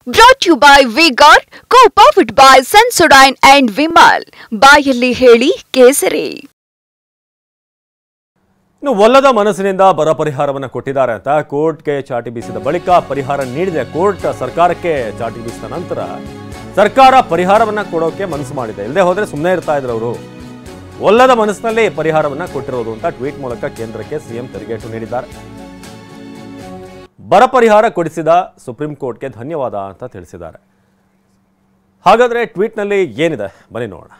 Brought to you by V-Guard, co-powered by Sensodyne and Vimal. ಬಾಯಲ್ಲಿ ಹೇಳಿ ಕೇಸರಿ. ಇನ್ನು ಒಲ್ಲದ ಮನಸ್ಸಿನಿಂದ ಬರ ಪರಿಹಾರವನ್ನು ಕೊಟ್ಟಿದ್ದಾರೆ ಅಂತ ಕೋರ್ಟ್ಗೆ ಚಾಟಿ ಬೀಸಿದ ಬಳಿಕ ಪರಿಹಾರ ನೀಡಿದೆ. ಕೋರ್ಟ್ ಸರ್ಕಾರಕ್ಕೆ ಚಾಟಿ ಬೀಸಿದ ನಂತರ ಸರ್ಕಾರ ಪರಿಹಾರವನ್ನ ಕೊಡೋಕೆ ಮನಸ್ಸು ಮಾಡಿದೆ. ಇಲ್ಲದೆ ಹೋದ್ರೆ ಸುಮ್ಮನೆ ಇರ್ತಾ ಇದ್ರು ಅವರು. ಒಲ್ಲದ ಮನಸ್ಸಿನಲ್ಲಿ ಪರಿಹಾರವನ್ನ ಕೊಟ್ಟಿರೋದು ಅಂತ ಟ್ವೀಟ್ ಮೂಲಕ ಕೇಂದ್ರಕ್ಕೆ ಸಿಎಂ ತಿರುಗೇಟು ನೀಡಿದ್ದಾರೆ. ಬರ ಪರಿಹಾರ ಕೊಡಿಸಿದ ಸುಪ್ರೀಂ ಕೋರ್ಟ್ಗೆ ಧನ್ಯವಾದ ಅಂತ ತಿಳಿಸಿದ್ದಾರೆ. ಹಾಗಾದ್ರೆ ಟ್ವೀಟ್ನಲ್ಲಿ ಏನಿದೆ ಬನ್ನಿ ನೋಡೋಣ.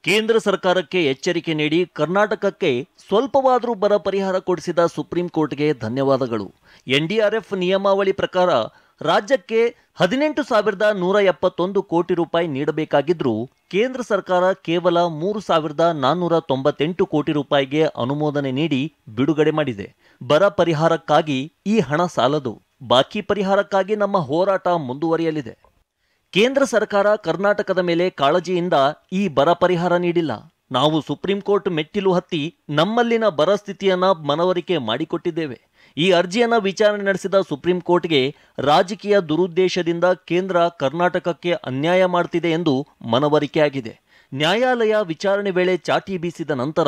ಕೇಂದ್ರ ಸರ್ಕಾರಕ್ಕೆ ಎಚ್ಚರಿಕೆ ನೀಡಿ ಕರ್ನಾಟಕಕ್ಕೆ ಸ್ವಲ್ಪವಾದರೂ ಬರ ಪರಿಹಾರ ಕೊಡಿಸಿದ ಸುಪ್ರೀಂ ಕೋರ್ಟ್ಗೆ ಧನ್ಯವಾದಗಳು. ಎನ್ಡಿಆರ್ಎಫ್ ನಿಯಮಾವಳಿ ಪ್ರಕಾರ ರಾಜ್ಯಕ್ಕೆ 18,171 ಕೋಟಿ ರೂಪಾಯಿ ನೀಡಬೇಕಾಗಿದ್ರೂ ಕೇಂದ್ರ ಸರ್ಕಾರ ಕೇವಲ 3,498 ಕೋಟಿ ರೂಪಾಯಿಗೆ ಅನುಮೋದನೆ ನೀಡಿ ಬಿಡುಗಡೆ ಮಾಡಿದೆ. ಬರ ಪರಿಹಾರಕ್ಕಾಗಿ ಈ ಹಣ ಸಾಲದು. ಬಾಕಿ ಪರಿಹಾರಕ್ಕಾಗಿ ನಮ್ಮ ಹೋರಾಟ ಮುಂದುವರಿಯಲಿದೆ. ಕೇಂದ್ರ ಸರ್ಕಾರ ಕರ್ನಾಟಕದ ಮೇಲೆ ಕಾಳಜಿಯಿಂದ ಈ ಬರ ಪರಿಹಾರ ನೀಡಿಲ್ಲ. ನಾವು ಸುಪ್ರೀಂ ಕೋರ್ಟ್ ಮೆಟ್ಟಿಲು ಹತ್ತಿ ನಮ್ಮಲ್ಲಿನ ಬರ ಸ್ಥಿತಿಯನ್ನ ಮನವರಿಕೆ ಮಾಡಿಕೊಟ್ಟಿದ್ದೇವೆ. ಈ ಅರ್ಜಿಯನ್ನ ವಿಚಾರಣೆ ನಡೆಸಿದ ಸುಪ್ರೀಂ ಕೋರ್ಟ್ಗೆ ರಾಜಕೀಯ ದುರುದ್ದೇಶದಿಂದ ಕೇಂದ್ರ ಕರ್ನಾಟಕಕ್ಕೆ ಅನ್ಯಾಯ ಮಾಡ್ತಿದೆ ಎಂದು ಮನವರಿಕೆಯಾಗಿದೆ. ನ್ಯಾಯಾಲಯ ವಿಚಾರಣೆ ವೇಳೆ ಚಾಟಿ ಬೀಸಿದ ನಂತರ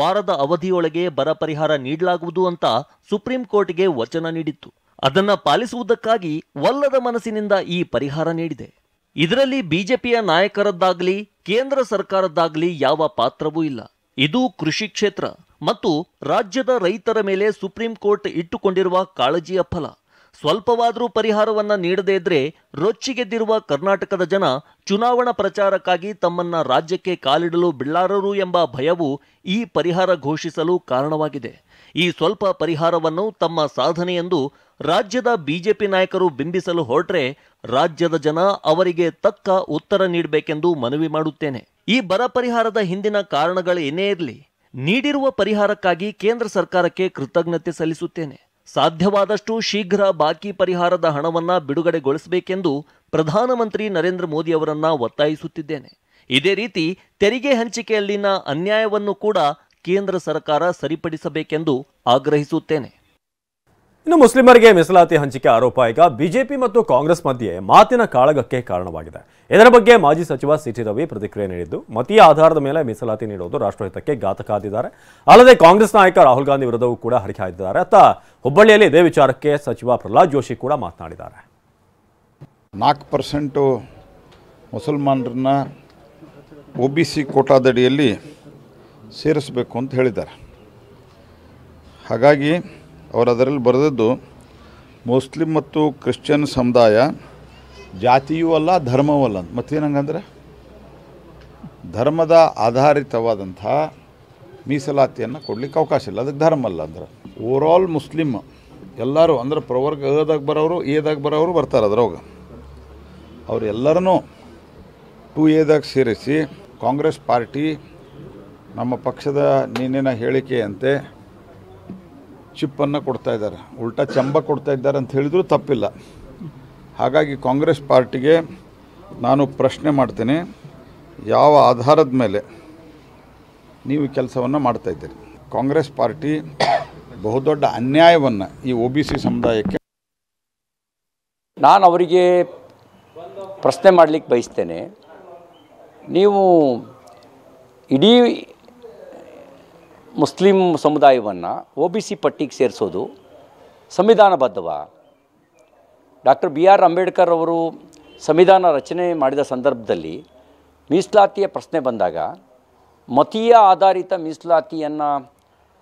ವಾರದ ಅವಧಿಯೊಳಗೆ ಬರ ಪರಿಹಾರ ನೀಡಲಾಗುವುದು ಅಂತ ಸುಪ್ರೀಂ ಕೋರ್ಟ್ಗೆ ವಚನ ನೀಡಿತ್ತು. ಅದನ್ನ ಪಾಲಿಸುವುದಕ್ಕಾಗಿ ಒಲ್ಲದ ಮನಸ್ಸಿನಿಂದ ಈ ಪರಿಹಾರ ನೀಡಿದೆ. ಇದರಲ್ಲಿ ಬಿಜೆಪಿಯ ನಾಯಕರದ್ದಾಗಲಿ ಕೇಂದ್ರ ಸರ್ಕಾರದ್ದಾಗಲಿ ಯಾವ ಪಾತ್ರವೂ ಇಲ್ಲ. ಇದು ಕೃಷಿ ಕ್ಷೇತ್ರ ಮತ್ತು ರಾಜ್ಯದ ರೈತರ ಮೇಲೆ ಸುಪ್ರೀಂ ಕೋರ್ಟ್ ಇಟ್ಟುಕೊಂಡಿರುವ ಕಾಳಜಿಯ ಫಲ. ಸ್ವಲ್ಪವಾದರೂ ಪರಿಹಾರವನ್ನ ನೀಡದೇ ಇದ್ರೆ ರೊಚ್ಚಿಗೆದ್ದಿರುವ ಕರ್ನಾಟಕದ ಜನ ಚುನಾವಣಾ ಪ್ರಚಾರಕ್ಕಾಗಿ ತಮ್ಮನ್ನ ರಾಜ್ಯಕ್ಕೆ ಕಾಲಿಡಲು ಬಿಡಲಾರರು ಎಂಬ ಭಯವು ಈ ಪರಿಹಾರ ಘೋಷಿಸಲು ಕಾರಣವಾಗಿದೆ. ಈ ಸ್ವಲ್ಪ ಪರಿಹಾರವನ್ನು ತಮ್ಮ ಸಾಧನೆ ಎಂದು ರಾಜ್ಯದ ಬಿಜೆಪಿ ನಾಯಕರು ಬಿಂಬಿಸಲು ಹೊರಟ್ರೆ ರಾಜ್ಯದ ಜನ ಅವರಿಗೆ ತಕ್ಕ ಉತ್ತರ ನೀಡಬೇಕೆಂದು ಮನವಿ ಮಾಡುತ್ತೇನೆ. ಈ ಬರ ಪರಿಹಾರದ ಹಿಂದಿನ ಕಾರಣಗಳು ಏನೇ ಇರಲಿ, ನೀಡಿರುವ ಪರಿಹಾರಕ್ಕಾಗಿ ಕೇಂದ್ರ ಸರ್ಕಾರಕ್ಕೆ ಕೃತಜ್ಞತೆ ಸಲ್ಲಿಸುತ್ತೇನೆ. ಸಾಧ್ಯವಾದಷ್ಟು ಶೀಘ್ರ ಬಾಕಿ ಪರಿಹಾರದ ಹಣವನ್ನ ಬಿಡುಗಡೆಗೊಳಿಸಬೇಕೆಂದು ಪ್ರಧಾನಮಂತ್ರಿ ನರೇಂದ್ರ ಮೋದಿ ಅವರನ್ನ ಒತ್ತಾಯಿಸುತ್ತಿದ್ದೇನೆ. ಇದೇ ರೀತಿ ತೆರಿಗೆ ಹಂಚಿಕೆಯಲ್ಲಿನ ಅನ್ಯಾಯವನ್ನು ಕೂಡ ಕೇಂದ್ರ ಸರ್ಕಾರ ಸರಿಪಡಿಸಬೇಕೆಂದು ಆಗ್ರಹಿಸುತ್ತೇನೆ. ಇನ್ನು ಮುಸ್ಲಿಮರಿಗೆ ಮೀಸಲಾತಿ ಹಂಚಿಕೆ ಆರೋಪ ಈಗ ಬಿಜೆಪಿ ಮತ್ತು ಕಾಂಗ್ರೆಸ್ ಮಧ್ಯೆ ಮಾತಿನ ಕಾಳಗಕ್ಕೆ ಕಾರಣವಾಗಿದೆ. ಇದರ ಬಗ್ಗೆ ಮಾಜಿ ಸಚಿವ ಸಿಟಿ ರವಿ ಪ್ರತಿಕ್ರಿಯೆ ನೀಡಿದ್ದು, ಮತೀಯ ಆಧಾರದ ಮೇಲೆ ಮೀಸಲಾತಿ ನೀಡುವುದು ರಾಷ್ಟ್ರಹಿತಕ್ಕೆ ಘಾತಕಾದಿದ್ದಾರೆ. ಅಲ್ಲದೆ ಕಾಂಗ್ರೆಸ್ ನಾಯಕ ರಾಹುಲ್ ಗಾಂಧಿ ವಿರುದ್ಧವೂ ಕೂಡ ಹರಿಹಾಯ್ದಿದ್ದಾರೆ. ಅತ್ತ ಹುಬ್ಬಳ್ಳಿಯಲ್ಲಿ ಇದೇ ವಿಚಾರಕ್ಕೆ ಸಚಿವ ಪ್ರಹ್ಲಾದ್ ಜೋಶಿ ಕೂಡ ಮಾತನಾಡಿದ್ದಾರೆ. 4% ಮುಸಲ್ಮಾನರನ್ನ OBC ಕೋಟಾದಡಿಯಲ್ಲಿ ಸೇರಿಸಬೇಕು ಅಂತ ಹೇಳಿದ್ದಾರೆ. ಹಾಗಾಗಿ ಅವರು ಅದರಲ್ಲಿ ಬರೆದದ್ದು, ಮುಸ್ಲಿಂ ಮತ್ತು ಕ್ರಿಶ್ಚಿಯನ್ ಸಮುದಾಯ ಜಾತಿಯೂ ಅಲ್ಲ ಧರ್ಮವೂ ಅಲ್ಲ ಅಂತ. ಮತ್ತೇನಂಗಂದ್ರೆ ಧರ್ಮದ ಆಧಾರಿತವಾದಂಥ ಮೀಸಲಾತಿಯನ್ನು ಕೊಡಲಿಕ್ಕೆ ಅವಕಾಶ ಇಲ್ಲ. ಅದಕ್ಕೆ ಧರ್ಮ ಅಲ್ಲ ಅಂದ್ರೆ ಓವರಾಲ್ ಮುಸ್ಲಿಮ್ ಎಲ್ಲರೂ ಅಂದ್ರೆ ಪ್ರವರ್ಗ ಅದಾಗ ಬರೋರು ಎದಾಗ ಬರೋರು ಬರ್ತಾರೆ. ಅದ್ರೊಳಗೆ ಅವ್ರು ಎಲ್ಲರನ್ನೂ 2Aದಾಗ ಸೇರಿಸಿ ಕಾಂಗ್ರೆಸ್ ಪಾರ್ಟಿ ನಮ್ಮ ಪಕ್ಷದ ನೀನಿನ ಹೇಳಿಕೆಯಂತೆ ಚಿಪ್ಪನ್ನು ಕೊಡ್ತಾ ಇದ್ದಾರೆ, ಉಲ್ಟಾ ಚಂಬ ಕೊಡ್ತಾ ಇದ್ದಾರೆ ಅಂತ ಹೇಳಿದರೂ ತಪ್ಪಿಲ್ಲ. ಹಾಗಾಗಿ ಕಾಂಗ್ರೆಸ್ ಪಾರ್ಟಿಗೆ ನಾನು ಪ್ರಶ್ನೆ ಮಾಡ್ತೀನಿ, ಯಾವ ಆಧಾರದ ಮೇಲೆ ನೀವು ಕೆಲಸವನ್ನು ಮಾಡ್ತಾಯಿದ್ದೀರಿ? ಕಾಂಗ್ರೆಸ್ ಪಾರ್ಟಿ ಬಹುದೊಡ್ಡ ಅನ್ಯಾಯವನ್ನು ಈ OBC ಸಮುದಾಯಕ್ಕೆ ನಾನು ಅವರಿಗೆ ಪ್ರಶ್ನೆ ಮಾಡಲಿಕ್ಕೆ ಬಯಸ್ತೇನೆ. ನೀವು ಇಡೀ ಮುಸ್ಲಿಂ ಸಮುದಾಯವನ್ನು OBC ಪಟ್ಟಿಗೆ ಸೇರಿಸೋದು ಸಂವಿಧಾನಬದ್ಧವಾ? ಡಾಕ್ಟರ್ BR ಅಂಬೇಡ್ಕರ್ ಅವರು ಸಂವಿಧಾನ ರಚನೆ ಮಾಡಿದ ಸಂದರ್ಭದಲ್ಲಿ ಮೀಸಲಾತಿಯ ಪ್ರಶ್ನೆ ಬಂದಾಗ ಮತೀಯ ಆಧಾರಿತ ಮೀಸಲಾತಿಯನ್ನು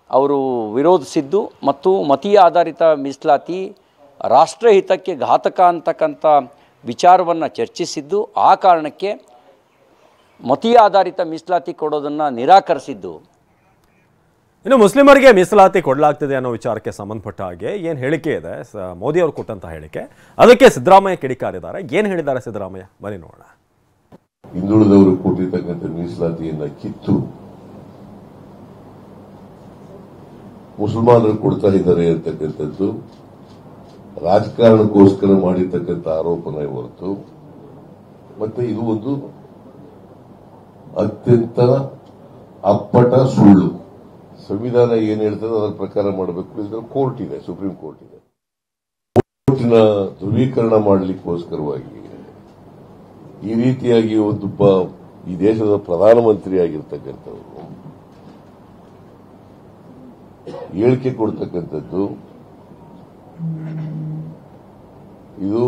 ಅವರು ವಿರೋಧಿಸಿದ್ದು ಮತ್ತು ಮತೀಯ ಆಧಾರಿತ ಮೀಸಲಾತಿ ರಾಷ್ಟ್ರಹಿತಕ್ಕೆ ಘಾತಕ ಅಂತಕ್ಕಂಥ ವಿಚಾರವನ್ನು ಚರ್ಚಿಸಿದ್ದು. ಆ ಕಾರಣಕ್ಕೆ ಮತೀಯ ಆಧಾರಿತ ಮೀಸಲಾತಿ ಕೊಡೋದನ್ನು ನಿರಾಕರಿಸಿದ್ದು. ಇನ್ನು ಮುಸ್ಲಿಮರಿಗೆ ಮೀಸಲಾತಿ ಕೊಡಲಾಗ್ತಿದೆ ಅನ್ನೋ ವಿಚಾರಕ್ಕೆ ಸಂಬಂಧಪಟ್ಟ ಹಾಗೆ ಏನು ಹೇಳಿಕೆ ಇದೆ, ಮೋದಿ ಅವರು ಕೊಟ್ಟಂತ ಹೇಳಿಕೆ, ಅದಕ್ಕೆ ಸಿದ್ದರಾಮಯ್ಯ ಕಿಡಿಕಾರಿದ್ದಾರೆ. ಏನು ಹೇಳಿದ್ದಾರೆ ಸಿದ್ದರಾಮಯ್ಯ ಬನ್ನಿ ನೋಡೋಣ. ಹಿಂದುಳಿದವರು ಕೊಟ್ಟಿರ್ತಕ್ಕಂಥ ಮೀಸಲಾತಿಯನ್ನ ಕಿತ್ತು ಮುಸಲ್ಮಾನರು ಕೊಡ್ತಾ ಇದ್ದಾರೆ ಅಂತಕ್ಕಂಥದ್ದು ರಾಜಕಾರಣಕ್ಕೋಸ್ಕರ ಮಾಡಿರ್ತಕ್ಕಂಥ ಆರೋಪನೆ ಹೊರತು ಮತ್ತೆ ಇದು ಒಂದು ಅತ್ಯಂತ ಅಪ್ಪಟ ಸುಳ್ಳು. ಸಂವಿಧಾನ ಏನು ಹೇಳ್ತದೆ ಅದರ ಪ್ರಕಾರ ಮಾಡಬೇಕು. ಇದರಲ್ಲಿ ಕೋರ್ಟ್ ಇದೆ, ಸುಪ್ರೀಂ ಕೋರ್ಟ್ ಇದೆ. ಇದನ್ನ ಧ್ರುವೀಕರಣ ಮಾಡಲಿಕ್ಕೋಸ್ಕರವಾಗಿ ಈ ರೀತಿಯಾಗಿ ಈ ದೇಶದ ಪ್ರಧಾನಮಂತ್ರಿ ಆಗಿರ್ತಕ್ಕಂಥವ್ರು ಹೇಳಿಕೆ ಕೊಡ್ತಕ್ಕಂಥದ್ದು ಇದು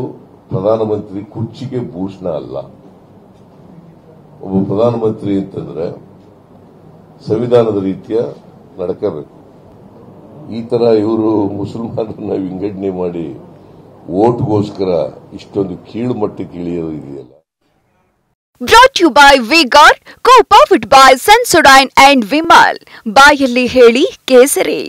ಪ್ರಧಾನಮಂತ್ರಿ ಕುರ್ಚಿಗೆ ಭೂಷಣ ಅಲ್ಲ. ಒಬ್ಬ ಪ್ರಧಾನಮಂತ್ರಿ ಅಂತಂದ್ರೆ ಸಂವಿಧಾನದ ರೀತಿಯ ನಡ್ಕೋಬೇಕು. ಈ ತರ ಇವರು ಮುಸಲ್ಮಾನರನ್ನ ವಿಂಗಡಣೆ ಮಾಡಿ ಓಟ್ಗೋಸ್ಕರ ಇಷ್ಟೊಂದು ಕೀಳು ಮಟ್ಟಕ್ಕೆ ಇಳಿಯೋದು ಇದೆಯಲ್ಲ. Brought to you by V-Guard, co-powered by Sensodyne and Vimal. ಬಾಯಲ್ಲಿ ಹೇಳಿ ಕೇಸರಿ.